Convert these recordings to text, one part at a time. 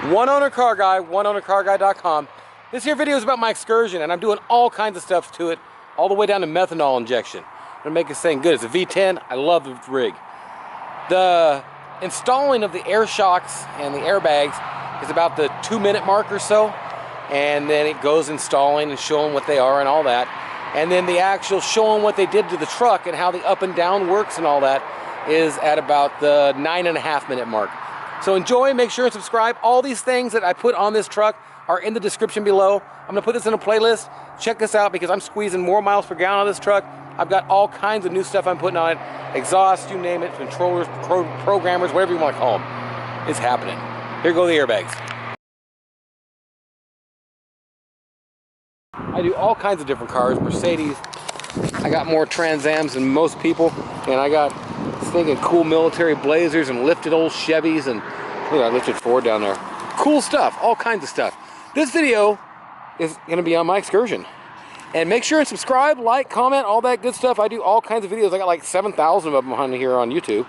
One owner car guy, oneownercarguy.com. This here video is about my excursion, and I'm doing all kinds of stuff to it, all the way down to methanol injection. I'm gonna make this thing good. It's a V10. I love the rig. The installing of the air shocks and the airbags is about the 2-minute mark or so, and then it goes installing and showing what they are and all that. And then the actual showing what they did to the truck and how the up and down works and all that is at about the 9.5-minute mark. So enjoy, make sure and subscribe. All these things that I put on this truck are in the description below. I'm gonna put this in a playlist. Check this out because I'm squeezing more miles per gallon on this truck. I've got all kinds of new stuff I'm putting on it. Exhaust, you name it, controllers, programmers, whatever you wanna call them. It's happening. Here go the airbags. I do all kinds of different cars, Mercedes. I got more Trans Ams than most people, and I got thinking cool military Blazers and lifted old Chevys, and look, I lifted Ford down there. Cool stuff, all kinds of stuff. This video is gonna be on my excursion. And make sure and subscribe, like, comment, all that good stuff. I do all kinds of videos. I got like 7,000 of them on here on YouTube.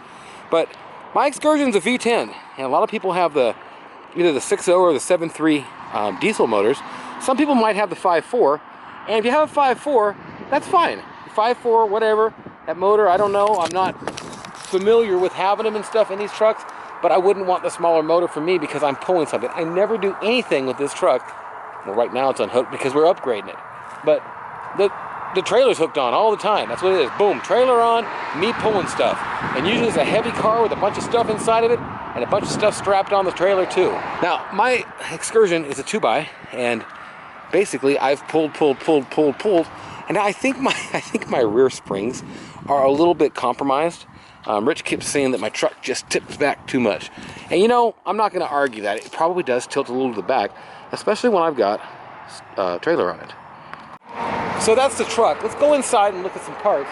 But my excursion is a V10, and a lot of people have either the 6.0 or the 7.3 diesel motors. Some people might have the 5.4, and if you have a 5.4, that's fine. 5.4, whatever, that motor, I don't know. I'm not familiar with having them and stuff in these trucks, but I wouldn't want the smaller motor for me because I'm pulling something. I never do anything with this truck. Well, right now it's unhooked because we're upgrading it. But the trailer's hooked on all the time. That's what it is. Boom, trailer on, me pulling stuff. And usually it's a heavy car with a bunch of stuff inside of it and a bunch of stuff strapped on the trailer too. Now, my excursion is a 2x, and basically I've pulled, and I think my rear springs are a little bit compromised. Rich keeps saying that my truck just tips back too much. And you know, I'm not gonna argue that. It probably does tilt a little to the back, especially when I've got a trailer on it. So that's the truck. Let's go inside and look at some parts.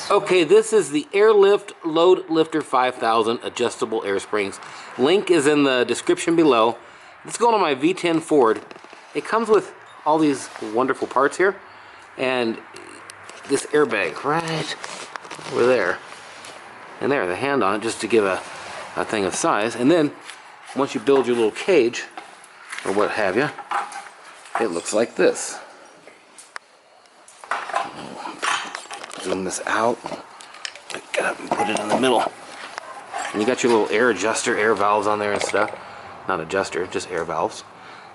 Okay, this is the Airlift Load Lifter 5000 adjustable air springs. Link is in the description below. Let's go on my V10 Ford. It comes with all these wonderful parts here, and this airbag right over there, and there, the hand on it, just to give a thing of size. And then once you build your little cage or what have you, it looks like this. Zoom this out, pick it up and put it in the middle. And you got your little air adjuster, air valves on there and stuff. Not adjuster, just air valves.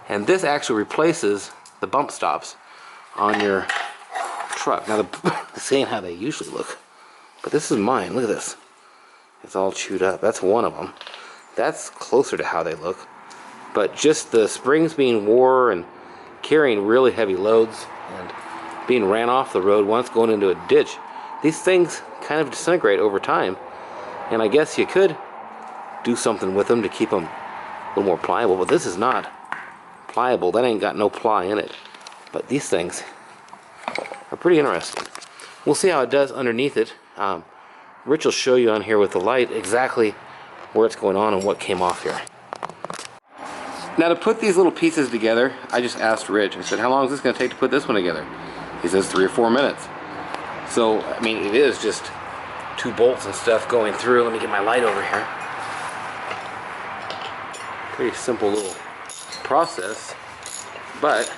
And this actually replaces the bump stops on your truck. Now, this ain't how they usually look, but this is mine. Look at this. It's all chewed up. That's one of them. That's closer to how they look. But just the springs being wore and carrying really heavy loads and being ran off the road once, going into a ditch, these things kind of disintegrate over time. And I guess you could do something with them to keep them a little more pliable, but this is not pliable. That ain't got no ply in it. But these things are pretty interesting. We'll see how it does underneath it. Rich will show you on here with the light exactly where it's going on and what came off here. Now, to put these little pieces together, I just asked Rich. I said, how long is this going to take to put this one together? He says 3 or 4 minutes. So, I mean, it is just 2 bolts and stuff going through. Let me get my light over here. Pretty simple little process, but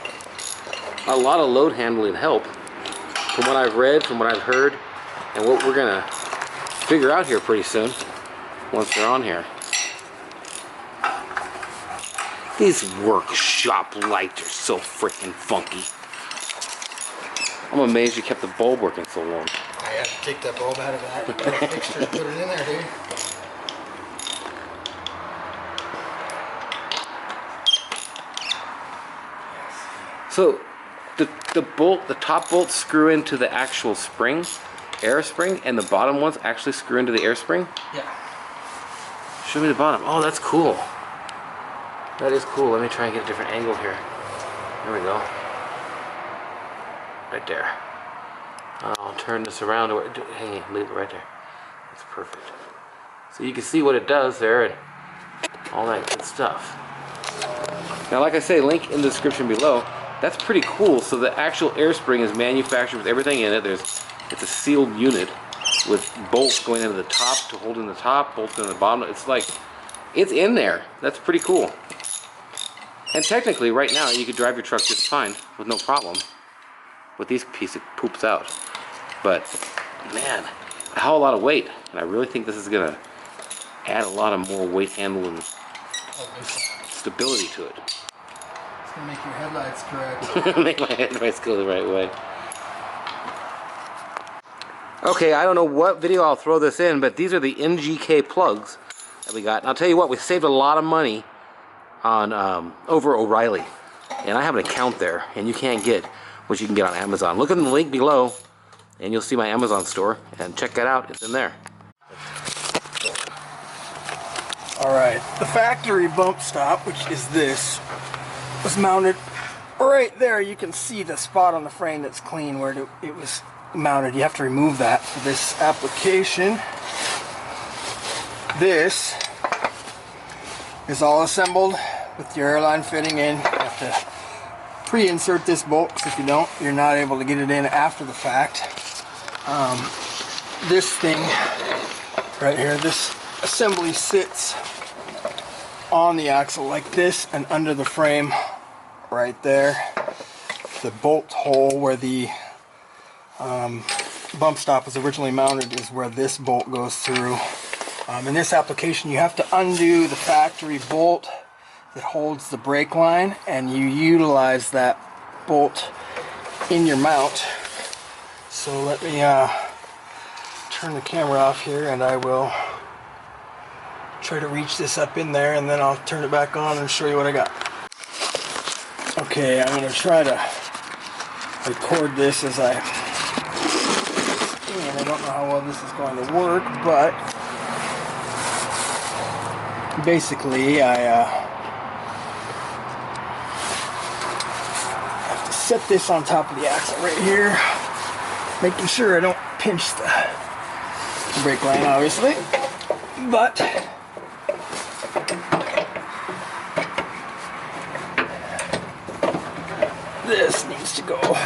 a lot of load handling help. From what I've read, from what I've heard, and what we're gonna figure out here pretty soon, once they're on here. These workshop lights are so freaking funky. I'm amazed you kept the bulb working so long. I had to take that bulb out of that fixture and put it in there, dude. So the top bolts screw into the actual spring, air spring, and the bottom ones actually screw into the air spring? Yeah. Show me the bottom. Oh, that's cool. That is cool. Let me try and get a different angle here. There we go. Right there. I'll turn this around. Hey, leave it right there. That's perfect. So you can see what it does there and all that good stuff. Now, like I say, link in the description below. That's pretty cool. So the actual air spring is manufactured with everything in it. It's a sealed unit with bolts going into the top to hold in the top, bolts in the bottom. It's like, it's in there. That's pretty cool. And technically, right now, you could drive your truck just fine with no problem with these pieces of poops out. But, man, I haul a lot of weight, and I really think this is going to add a lot of more weight handling stability to it. It's going to make your headlights correct. Make my headlights go the right way. Okay, I don't know what video I'll throw this in, but these are the NGK plugs that we got. And I'll tell you what, we saved a lot of money on over O'Reilly. And I have an account there, and you can't get what you can get on Amazon. Look at the link below, and you'll see my Amazon store. And check that out, it's in there. Alright, the factory bump stop, which is this, was mounted right there. You can see the spot on the frame that's clean where it was mounted. You have to remove that for this application. This is all assembled with your airline fitting in. You have to pre-insert this bolt, because if you don't, you're not able to get it in after the fact. This thing right here, this assembly sits on the axle like this and under the frame right there. The bolt hole where the bump stop was originally mounted is where this bolt goes through. In this application, you have to undo the factory bolt that holds the brake line, and you utilize that bolt in your mount. So let me turn the camera off here, and I will try to reach this up in there, and then I'll turn it back on and show you what I got. Okay, I'm going to try to record this as I can. I don't know how well this is going to work, but basically I have to set this on top of the axle right here, making sure I don't pinch the brake line, obviously, but this needs to go.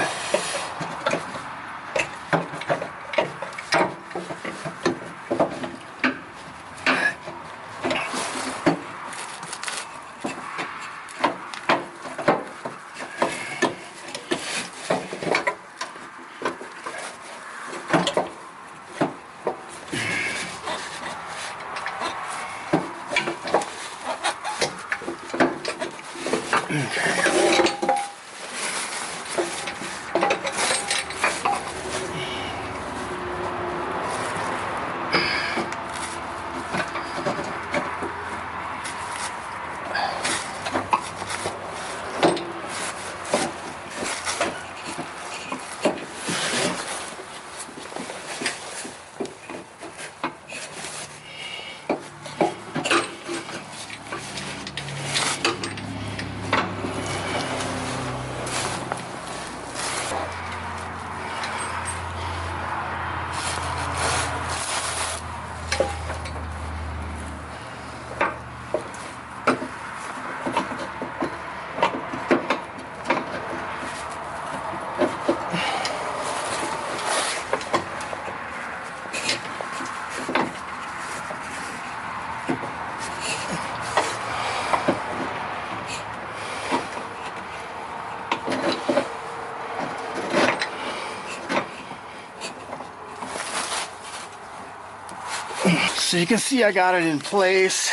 So you can see I got it in place.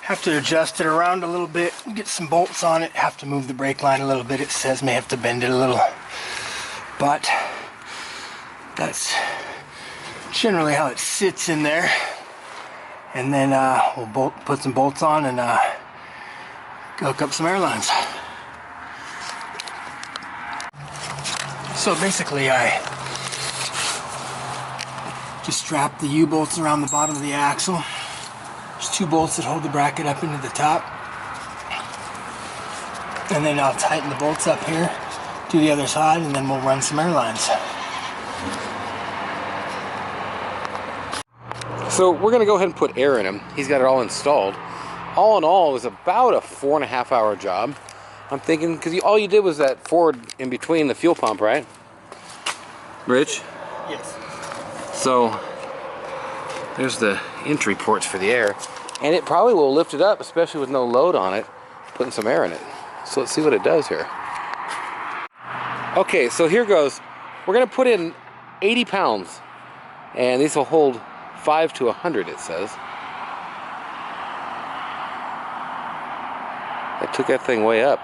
Have to adjust it around a little bit, get some bolts on it, have to move the brake line a little bit. It says may have to bend it a little, but that's generally how it sits in there. And then we'll put some bolts on and hook up some airlines. So basically I just strap the U-bolts around the bottom of the axle. There's two bolts that hold the bracket up into the top. And then I'll tighten the bolts up here to the other side, and then we'll run some airlines. So we're going to go ahead and put air in him. He's got it all installed. All in all, it was about a 4.5 hour job. I'm thinking, because all you did was that forward in between the fuel pump, right? Rich? Yes. So there's the entry ports for the air, and it probably will lift it up, especially with no load on it, putting some air in it. So let's see what it does here. Okay, so here goes. We're gonna put in 80 pounds, and these will hold 5 to 100, it says. I took that thing way up.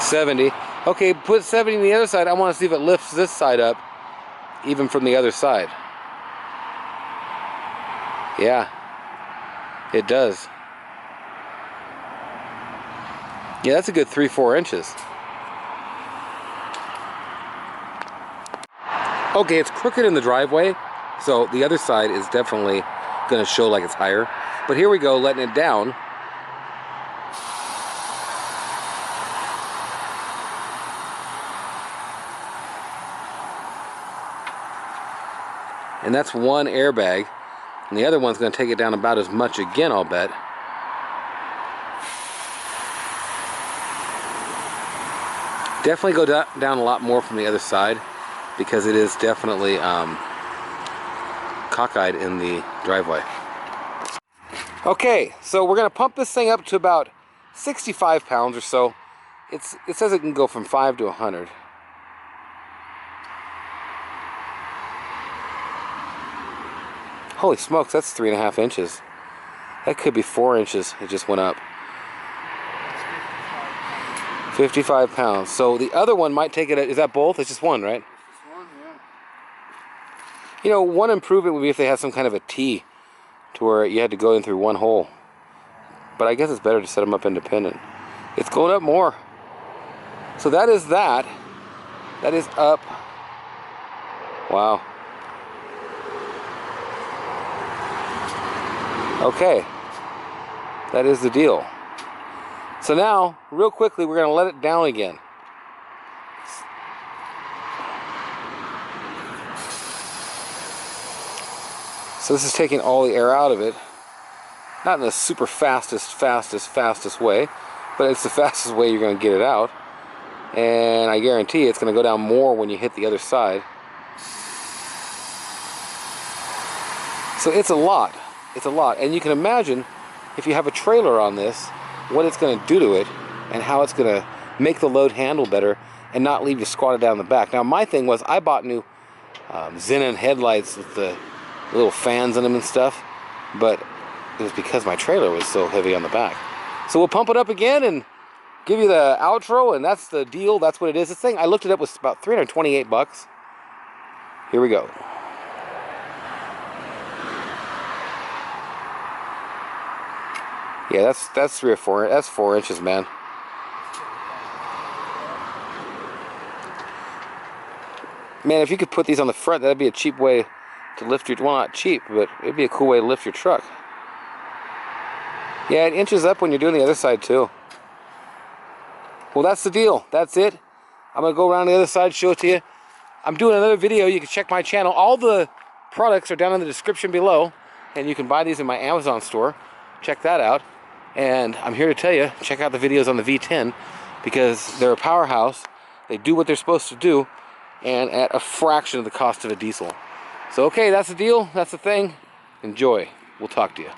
70. Okay, put 70 on the other side. I want to see if it lifts this side up, even from the other side. Yeah, it does. Yeah, that's a good 3-4 inches. Okay, it's crooked in the driveway, so the other side is definitely going to show like it's higher. But here we go, letting it down. And that's one airbag, and the other one's going to take it down about as much again, I'll bet. Definitely go down a lot more from the other side, because it is definitely cockeyed in the driveway. Okay, so we're going to pump this thing up to about 65 pounds or so. It says it can go from 5 to 100. Holy smokes, that's 3.5 inches. That could be 4 inches. It just went up. 55 pounds. So the other one might take it. Is that both? It's just one, right? Just one, yeah. You know, one improvement would be if they had some kind of a T to where you had to go in through one hole. But I guess it's better to set them up independent. It's going up more. So that is that. That is up. Wow. Okay, that is the deal. So now, real quickly, we're going to let it down again. So this is taking all the air out of it. Not in the super fastest way, but it's the fastest way you're going to get it out. And I guarantee it's going to go down more when you hit the other side. So it's a lot. It's a lot, and you can imagine if you have a trailer on this, what it's going to do to it, and how it's going to make the load handle better and not leave you squatted down in the back. Now, my thing was I bought new Xenon headlights with the little fans in them and stuff, but it was because my trailer was so heavy on the back. So we'll pump it up again and give you the outro, and that's the deal. That's what it is. This thing, I looked it up, was about 328 bucks. Here we go. Yeah, that's 3 or 4. That's 4 inches, man. Man, if you could put these on the front, that'd be a cheap way to lift your. Well, not cheap, but it'd be a cool way to lift your truck. Yeah, it inches up when you're doing the other side too. Well, that's the deal. That's it. I'm gonna go around the other side, show it to you. I'm doing another video. You can check my channel. All the products are down in the description below, and you can buy these in my Amazon store. Check that out. And I'm here to tell you, check out the videos on the V10, because they're a powerhouse. They do what they're supposed to do, and at a fraction of the cost of a diesel. So okay, that's the deal. That's the thing. Enjoy. We'll talk to you.